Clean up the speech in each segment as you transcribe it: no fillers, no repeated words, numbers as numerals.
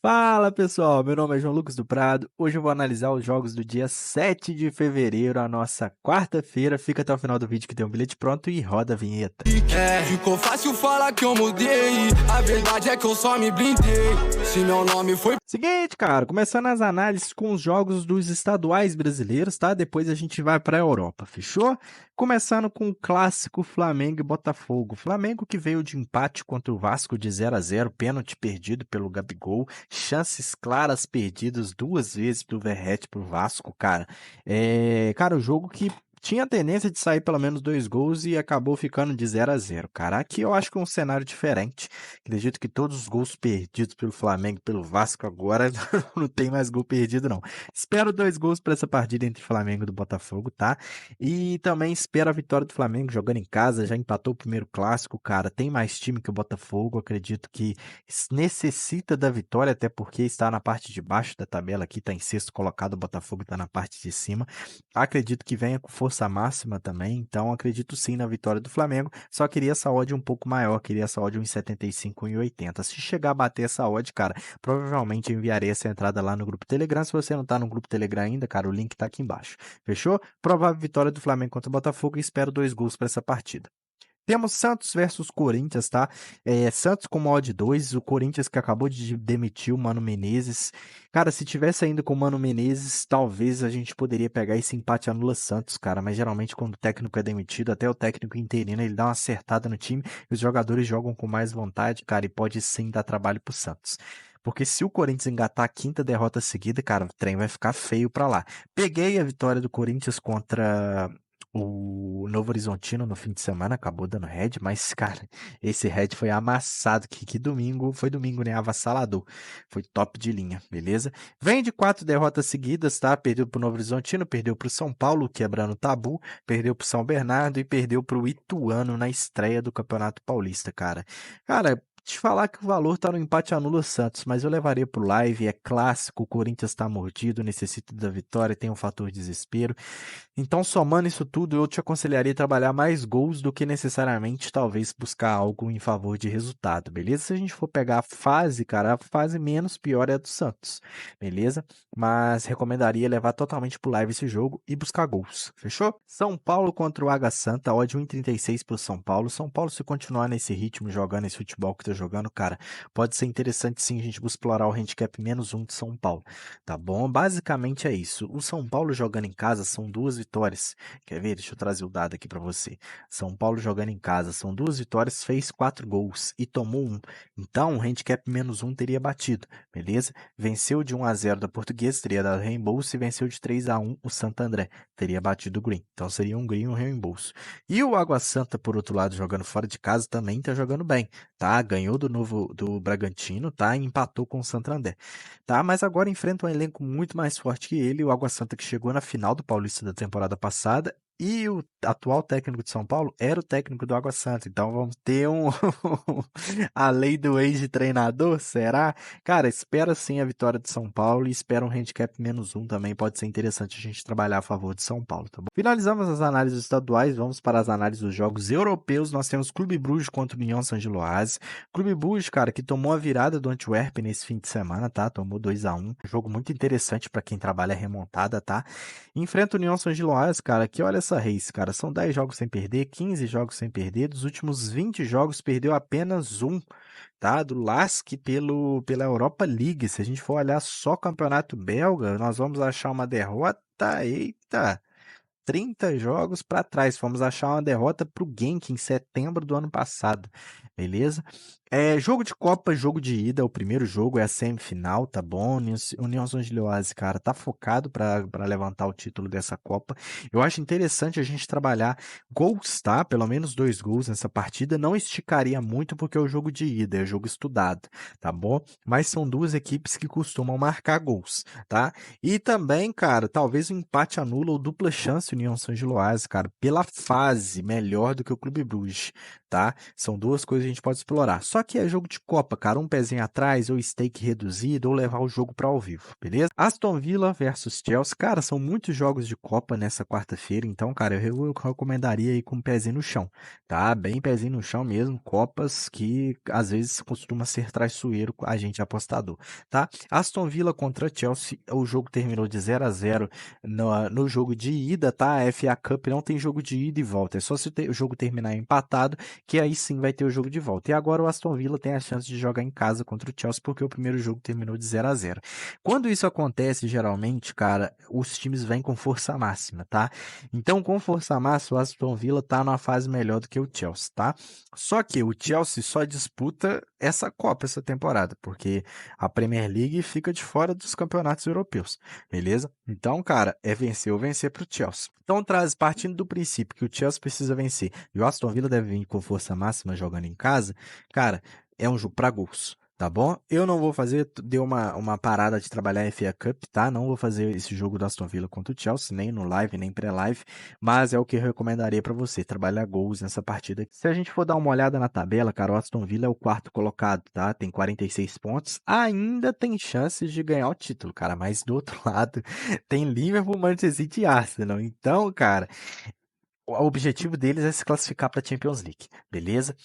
Fala pessoal, meu nome é João Lucas do Prado. Hoje eu vou analisar os jogos do dia 7 de fevereiro, a nossa quarta-feira. Fica até o final do vídeo que tem um bilhete pronto e roda a vinheta. Ficou fácil falar que eu mudei. A verdade é que eu só me blindei. Se meu nome foi. Seguinte, cara, começando as análises com os jogos dos estaduais brasileiros, tá? Depois a gente vai para a Europa, fechou? Começando com o clássico Flamengo e Botafogo. Flamengo que veio de empate contra o Vasco de 0-0, pênalti perdido pelo Gabigol, chances claras perdidas duas vezes pelo Verratti pro Vasco, cara. Cara, o jogo que tinha a tendência de sair pelo menos dois gols e acabou ficando de 0-0, cara. Aqui eu acho que é um cenário diferente. Acredito que todos os gols perdidos pelo Flamengo e pelo Vasco agora não tem mais gol perdido, não. Espero dois gols para essa partida entre Flamengo e do Botafogo, tá? E também espero a vitória do Flamengo jogando em casa. Já empatou o primeiro clássico, cara. Tem mais time que o Botafogo. Acredito que necessita da vitória, até porque está na parte de baixo da tabela aqui, está em sexto colocado. O Botafogo está na parte de cima. Acredito que venha com força máxima também, então acredito sim na vitória do Flamengo. Só queria essa odd um pouco maior, queria essa odd 1,75, 1,80. Se chegar a bater essa odd, cara, provavelmente eu enviarei essa entrada lá no grupo Telegram. Se você não tá no grupo Telegram ainda, cara, o link tá aqui embaixo. Fechou? Provável vitória do Flamengo contra o Botafogo e espero dois gols para essa partida. Temos Santos versus Corinthians, tá? Santos com odd 2, o Corinthians que acabou de demitir o Mano Menezes. Cara, se tivesse ainda com o Mano Menezes, talvez a gente poderia pegar esse empate anula Santos, cara. Mas geralmente quando o técnico é demitido, até o técnico interino, ele dá uma acertada no time e os jogadores jogam com mais vontade, cara, e pode sim dar trabalho pro Santos. Porque se o Corinthians engatar a quinta derrota seguida, cara, o trem vai ficar feio pra lá. Peguei a vitória do Corinthians contra o Novo Horizontino no fim de semana, acabou dando head, mas, cara, esse head foi amassado. Que domingo, foi domingo, né? Avassalador. Foi top de linha, beleza? Vem de 4 derrotas seguidas, tá? Perdeu pro Novo Horizontino, perdeu pro São Paulo, quebrando o tabu, perdeu pro São Bernardo e perdeu pro Ituano na estreia do Campeonato Paulista, cara. Cara, te falar que o valor tá no empate anula Santos, mas eu levaria pro live, é clássico, o Corinthians tá mordido, necessita da vitória, tem um fator desespero. Então, somando isso tudo, eu te aconselharia trabalhar mais gols do que necessariamente talvez buscar algo em favor de resultado, beleza? Se a gente for pegar a fase, cara, a fase menos pior é a do Santos, beleza? Mas recomendaria levar totalmente pro live esse jogo e buscar gols, fechou? São Paulo contra o Água Santa, odd 1,36 pro São Paulo. São Paulo, se continuar nesse ritmo, jogando esse futebol que tá jogando, cara, pode ser interessante sim a gente explorar o handicap -1 de São Paulo, tá bom? Basicamente é isso. O São Paulo jogando em casa são duas vitórias. Quer ver? Deixa eu trazer o dado aqui para você. São Paulo jogando em casa são duas vitórias, fez 4 gols e tomou um. Então, o handicap -1 teria batido, beleza? Venceu de 1-0 da Portuguesa, teria dado reembolso, e venceu de 3-1 o Santo André, teria batido o Green. Então, seria um Green e um reembolso. E o Água Santa, por outro lado, jogando fora de casa, também tá jogando bem, tá? Ganhou do Bragantino, tá? E empatou com o Santo André, tá? Mas agora enfrenta um elenco muito mais forte que ele, o Água Santa que chegou na final do Paulista da temporada passada, e o atual técnico de São Paulo era o técnico do Água Santa. Então vamos ter a lei do ex-treinador, será? Cara, espera sim a vitória de São Paulo e espera um handicap -1 também. Pode ser interessante a gente trabalhar a favor de São Paulo, tá bom? Finalizamos as análises estaduais, vamos para as análises dos jogos europeus. Nós temos Clube Bruges contra o União Saint-Gilloise. Clube Bruges, cara, que tomou a virada do Antwerp nesse fim de semana, tá? Tomou 2-1. Jogo muito interessante para quem trabalha remontada, tá? Enfrenta o União Saint-Gilloise, cara, que olha essa race, cara. São 10 jogos sem perder, 15 jogos sem perder. Dos últimos 20 jogos, perdeu apenas um, tá? Do LASK pela Europa League. Se a gente for olhar só campeonato belga, nós vamos achar uma derrota. Eita! 30 jogos para trás. Vamos achar uma derrota para o Genk em setembro do ano passado, beleza? Jogo de Copa, jogo de ida, o primeiro jogo é a semifinal, tá bom? União Saint-Gilloise, cara, tá focado para levantar o título dessa Copa. Eu acho interessante a gente trabalhar gols, tá? Pelo menos 2 gols nessa partida. Não esticaria muito porque é o jogo de ida, é o jogo estudado, tá bom? Mas são duas equipes que costumam marcar gols, tá? E também, cara, talvez o empate anula ou dupla chance União Saint-Gilloise, cara, pela fase melhor do que o Clube Bruges, tá? São duas coisas que a gente pode explorar. Só Só que é jogo de Copa, cara, um pezinho atrás, ou stake reduzido, ou levar o jogo para ao vivo, beleza? Aston Villa versus Chelsea, cara, são muitos jogos de Copa nessa quarta-feira, então, cara, eu recomendaria ir com o pezinho no chão, tá? Bem pezinho no chão mesmo, Copas que às vezes costuma ser traiçoeiro a gente apostador, tá? Aston Villa contra Chelsea, o jogo terminou de 0-0 no jogo de ida, tá? A FA Cup não tem jogo de ida e volta, é só se o jogo terminar empatado, que aí sim vai ter o jogo de volta. E agora o Aston Villa tem a chance de jogar em casa contra o Chelsea, porque o primeiro jogo terminou de 0-0. Quando isso acontece, geralmente, cara, os times vêm com força máxima, tá? Então, com força máxima, o Aston Villa tá numa fase melhor do que o Chelsea, tá? Só que o Chelsea só disputa essa Copa essa temporada, porque a Premier League fica de fora dos campeonatos europeus, beleza? Então, cara, é vencer ou vencer pro Chelsea. Então, partindo do princípio que o Chelsea precisa vencer e o Aston Villa deve vir com força máxima jogando em casa, cara, é um jogo para gols. Tá bom? Eu não vou fazer, deu uma parada de trabalhar a FA Cup, tá? Não vou fazer esse jogo do Aston Villa contra o Chelsea, nem no live, nem pré-live, mas é o que eu recomendaria para você, trabalhar gols nessa partida. Se a gente for dar uma olhada na tabela, cara, o Aston Villa é o quarto colocado, tá? Tem 46 pontos, ainda tem chances de ganhar o título, cara, mas do outro lado tem Liverpool, Manchester City e Arsenal. Então, cara, o objetivo deles é se classificar para a Champions League, beleza?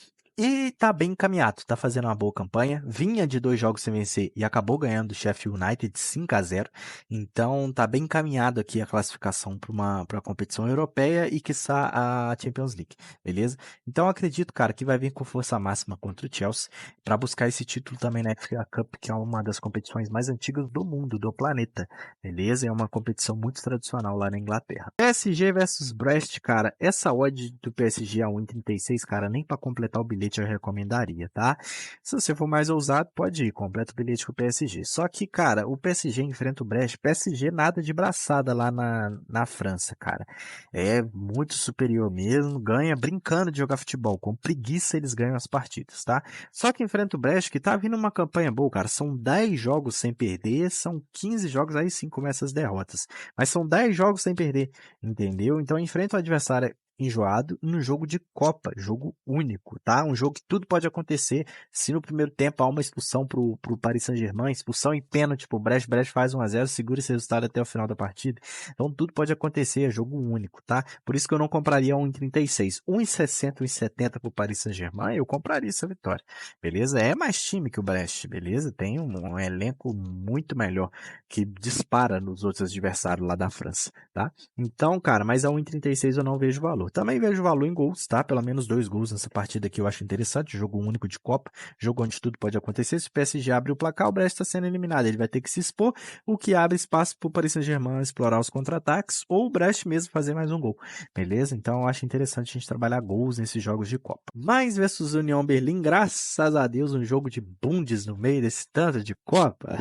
E tá bem encaminhado, tá fazendo uma boa campanha. Vinha de 2 jogos sem vencer e acabou ganhando do Sheffield United 5-0. Então tá bem encaminhado aqui a classificação para uma competição europeia e quiçá a Champions League, beleza? Então eu acredito, cara, que vai vir com força máxima contra o Chelsea para buscar esse título também na FA Cup, que é uma das competições mais antigas do mundo, do planeta, beleza? É uma competição muito tradicional lá na Inglaterra. PSG versus Brest, cara, essa odd do PSG a 1,36, cara, nem para completar o bilhete eu recomendaria, tá? Se você for mais ousado, pode ir, completa o bilhete com o PSG. Só que, cara, o PSG enfrenta o Brest, PSG nada de braçada lá na França, cara. É muito superior mesmo, ganha brincando de jogar futebol, com preguiça eles ganham as partidas, tá? Só que enfrenta o Brest, que tá vindo uma campanha boa, cara, são 10 jogos sem perder, são 15 jogos, aí sim começam as derrotas, mas são 10 jogos sem perder, entendeu? Então enfrenta o adversário enjoado num jogo de Copa, jogo único, tá? Um jogo que tudo pode acontecer. Se no primeiro tempo há uma expulsão pro Paris Saint-Germain, expulsão e pênalti pro Brest, Brest faz 1-0, segura esse resultado até o final da partida. Então tudo pode acontecer, é jogo único, tá? Por isso que eu não compraria 1,36. 1,60, 1,70 pro Paris Saint-Germain, eu compraria essa vitória, beleza? É mais time que o Brest, beleza? Tem um elenco muito melhor que dispara nos outros adversários lá da França, tá? Então, cara, mas a 1,36 eu não vejo valor. Também vejo valor em gols, tá? Pelo menos 2 gols nessa partida aqui eu acho interessante. Jogo único de Copa, jogo onde tudo pode acontecer. Se o PSG abre o placar, o Brest está sendo eliminado. Ele vai ter que se expor, o que abre espaço para o Paris Saint-Germain explorar os contra-ataques ou o Brest mesmo fazer mais um gol. Beleza? Então eu acho interessante a gente trabalhar gols nesses jogos de Copa. Mainz versus União Berlim, graças a Deus, um jogo de bundes no meio desse tanto de Copa.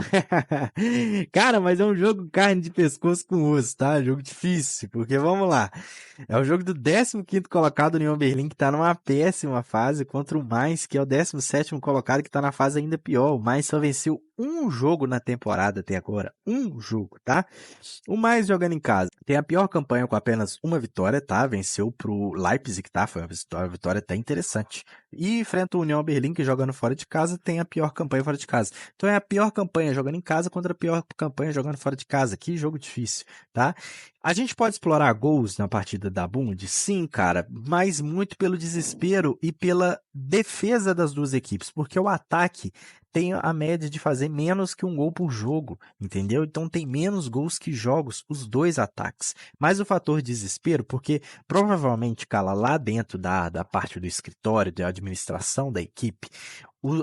Cara, mas é um jogo carne de pescoço com osso, tá? Jogo difícil, porque vamos lá. É o jogo do 15º colocado, União Berlim, que tá numa péssima fase, contra o Mainz, que é o 17º colocado, que tá na fase ainda pior. O Mainz só venceu um jogo na temporada até agora. Um jogo, tá? O Mainz jogando em casa. Tem a pior campanha com apenas uma vitória, tá? Venceu pro Leipzig, tá? Foi uma vitória até interessante. E enfrenta o União Berlim, que jogando fora de casa, tem a pior campanha fora de casa. Então é a pior campanha jogando em casa contra a pior campanha jogando fora de casa. Que jogo difícil, tá? A gente pode explorar gols na partida da Bund? Sim, cara, mas muito pelo desespero e pela defesa das duas equipes, porque o ataque tem a média de fazer menos que um gol por jogo, entendeu? Então tem menos gols que jogos, os dois ataques. Mas o fator desespero, porque provavelmente, cara, lá dentro da parte do escritório, da administração da equipe,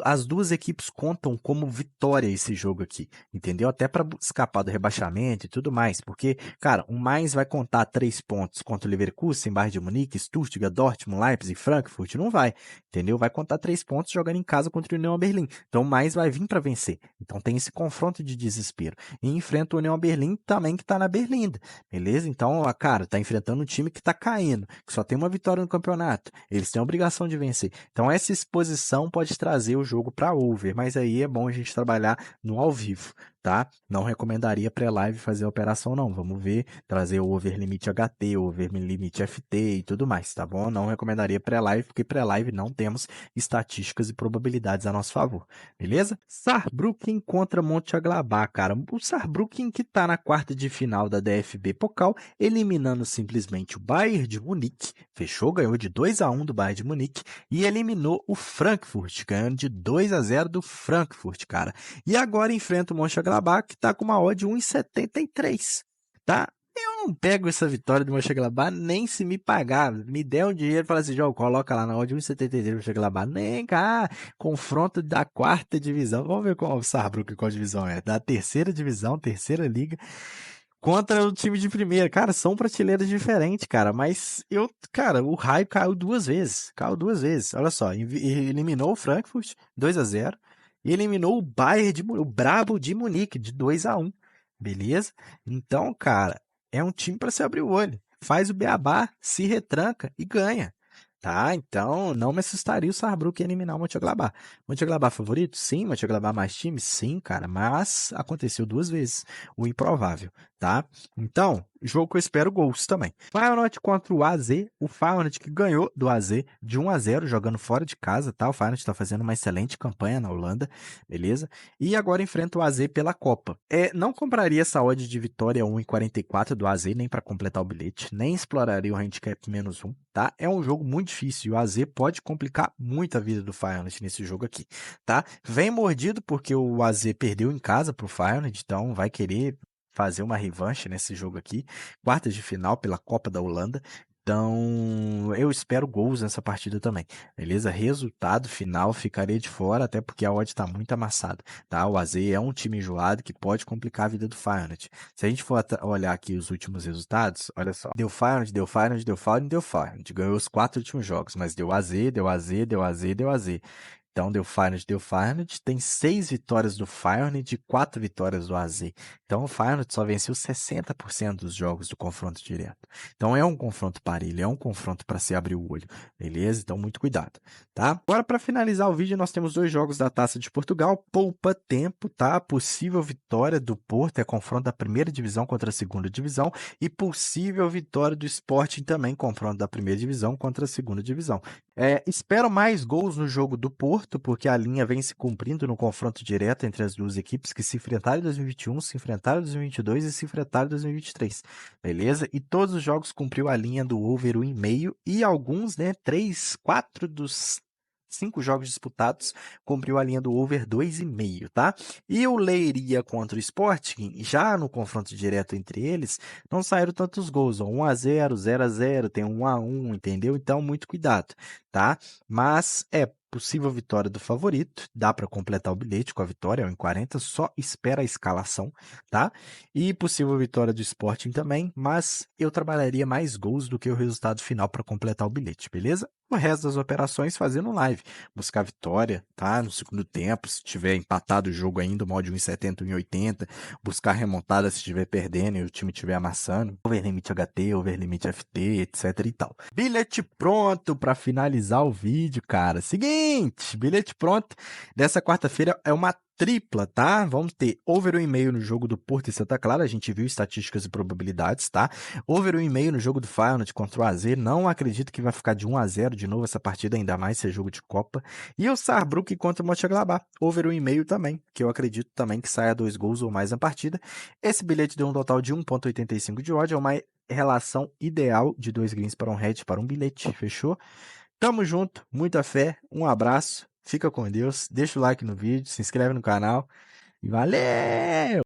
as duas equipes contam como vitória esse jogo aqui, entendeu? Até para escapar do rebaixamento e tudo mais, porque, cara, o Mainz vai contar 3 pontos contra o Leverkusen, Bayern de Munique, Stuttgart, Dortmund, Leipzig, Frankfurt, não vai, entendeu? Vai contar 3 pontos jogando em casa contra o União Berlim. Então o Mainz vai vir para vencer. Então tem esse confronto de desespero. E enfrenta o União Berlim também, que tá na Berlinda, beleza? Então, cara, tá enfrentando um time que tá caindo, que só tem uma vitória no campeonato. Eles têm a obrigação de vencer. Então essa exposição pode trazer o jogo para over, mas aí é bom a gente trabalhar no ao vivo, tá? Não recomendaria pré-live fazer a operação, não. Vamos ver, trazer o over limite HT, over limite FT e tudo mais, tá bom? Não recomendaria pré-live, porque pré-live não temos estatísticas e probabilidades a nosso favor, beleza? Saarbrücken contra Mönchengladbach, cara. O Saarbrücken que tá na quarta de final da DFB Pokal, eliminando simplesmente o Bayern de Munique, fechou, ganhou de 2-1 do Bayern de Munique e eliminou o Frankfurt, ganhando de 2-0 do Frankfurt, cara. E agora enfrenta o Mönchengladbach, que tá com uma odd de 1,73, tá? Eu não pego essa vitória do Mönchengladbach nem se me pagar. Me der um dinheiro e fala assim, João, coloca lá na odd 1,73 do Mönchengladbach. Nem cá, confronto da quarta divisão. Vamos ver qual o Saarbrücken, qual divisão é. Da terceira divisão, terceira liga, contra o time de primeira. Cara, são prateleiras diferentes, cara. Mas o raio caiu duas vezes. Caiu duas vezes. Olha só, eliminou o Frankfurt, 2-0. E eliminou o Bayern, o Brabo de Munique, de 2-1. Beleza? Então, cara, é um time para se abrir o olho. Faz o beabá, se retranca e ganha. Tá? Então, não me assustaria o Saarbrücken eliminar o Mönchengladbach. Mönchengladbach favorito? Sim. Mönchengladbach mais time? Sim, cara. Mas aconteceu duas vezes. O improvável, tá? Então, jogo que eu espero gols também. Feyenoord contra o AZ. O Feyenoord que ganhou do AZ de 1-0, jogando fora de casa, tá? O Feyenoord está fazendo uma excelente campanha na Holanda, beleza? E agora enfrenta o AZ pela Copa. Não compraria essa odd de vitória 1,44 do AZ, nem para completar o bilhete, nem exploraria o handicap -1, tá? É um jogo muito difícil e o AZ pode complicar muito a vida do Feyenoord nesse jogo aqui, tá? Vem mordido porque o AZ perdeu em casa pro Feyenoord, então vai querer fazer uma revanche nesse jogo aqui, quartas de final pela Copa da Holanda. Então, eu espero gols nessa partida também, beleza? Resultado final, ficaria de fora, até porque a odd está muito amassada, tá? O AZ é um time enjoado que pode complicar a vida do Feyenoord. Se a gente for olhar aqui os últimos resultados, olha só, deu Feyenoord, deu Feyenoord, deu Feyenoord, deu Feyenoord. Ganhou os 4 últimos jogos, mas deu AZ, deu AZ, deu AZ, deu AZ. Então, deu Feyenoord, tem 6 vitórias do Feyenoord e 4 vitórias do AZ. Então, o Feyenoord só venceu 60% dos jogos do confronto direto. Então, é um confronto parelho, é um confronto para se abrir o olho, beleza? Então, muito cuidado, tá? Agora, para finalizar o vídeo, nós temos 2 jogos da Taça de Portugal. Poupa tempo, tá? Possível vitória do Porto, é confronto da primeira divisão contra a segunda divisão. E possível vitória do Sporting também, confronto da primeira divisão contra a segunda divisão. Espero mais gols no jogo do Porto, porque a linha vem se cumprindo no confronto direto entre as duas equipes que se enfrentaram em 2021, se enfrentaram em 2022 e se enfrentaram em 2023, beleza? E todos os jogos cumpriu a linha do over 1,5 e alguns, 3, 4 dos 5 jogos disputados cumpriu a linha do over 2,5, tá? E o Leiria contra o Sporting, já no confronto direto entre eles, não saíram tantos gols, 1-0, 0-0, tem 1-1, entendeu? Então, muito cuidado, tá? Mas possível vitória do favorito, dá para completar o bilhete com a vitória, 1,40, só espera a escalação, tá? E possível vitória do Sporting também, mas eu trabalharia mais gols do que o resultado final para completar o bilhete, beleza? O resto das operações fazendo live, buscar vitória, tá? No segundo tempo, se tiver empatado o jogo ainda, o mod 1,70, 1,80, buscar remontada se estiver perdendo e o time estiver amassando, over limite HT, over limite FT, etc e tal. Bilhete pronto para finalizar o vídeo, cara. Seguinte, bilhete pronto. Dessa quarta-feira é uma tripla, tá? Vamos ter over 1,5 no jogo do Porto e Santa Clara, a gente viu estatísticas e probabilidades, tá? Over 1,5 no jogo do Feyenoord contra o AZ, não acredito que vai ficar de 1-0 de novo essa partida, ainda mais se é jogo de Copa. E o Saarbrücken contra o Mönchengladbach, over 1,5 também, que eu acredito também que saia 2 gols ou mais na partida. Esse bilhete deu um total de 1,85 de odd, é uma relação ideal de 2 greens para um hedge, para um bilhete, fechou? Tamo junto, muita fé, um abraço, fica com Deus, deixa o like no vídeo, se inscreve no canal e valeu!